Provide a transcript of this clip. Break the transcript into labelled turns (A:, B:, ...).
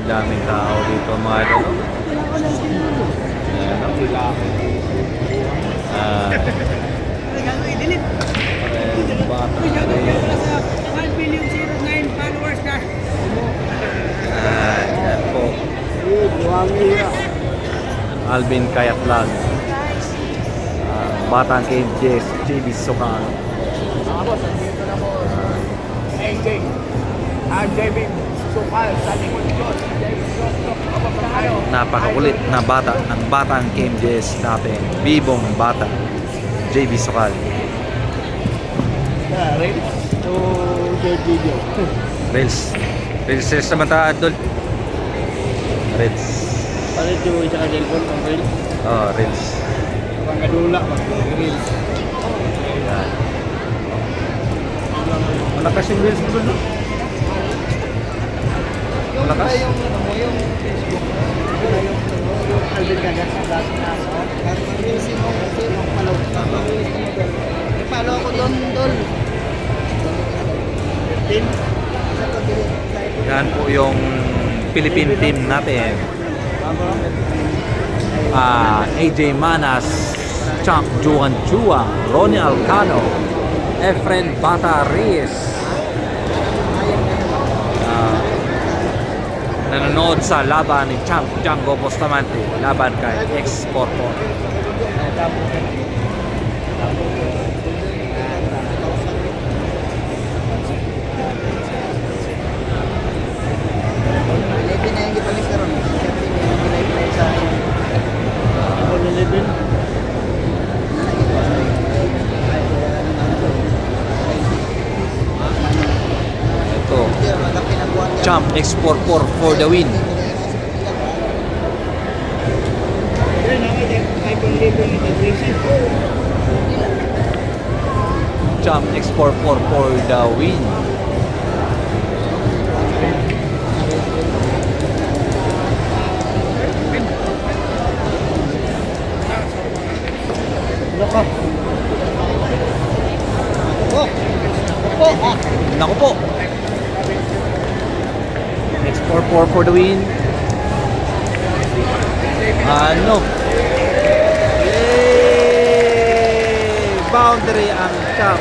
A: daming tao dito mga idol. Ayan, bata ayan po. Alvin Kayatlag, Batang KMJS, JB Sokal.
B: JB Sokal sa likod yun.
A: Napakakulit na bata ng Batang KMJS natin, Bibong Bata, JB Sokal.
B: Rail to video.
A: Rails naman ta Adol. Rails.
B: Palit yung isa ka cellphone ng rail.
A: Oh, Rails.
B: Kapag kadula, mag-rail.
A: Ayan. Malakas yung Rails mo, no? Malakas?
B: Yung Facebook. Yung Alvin Kagas na dati na ako. Kasi yung follow. Follow ako doon, Dol. 15.
A: Yan po yung Philippine team natin. AJ Manas, Chuck Juan Chua, Ronnie Alcano, Efren Bata Reyes. Nanonood sa laban ni Champ Django Bustamante, laban kay ex-Porto. Ito, Champ X44 for the win. Champ X44 for the win. Naku po. X44 for the win. Ano? Yay! Boundary ang Champ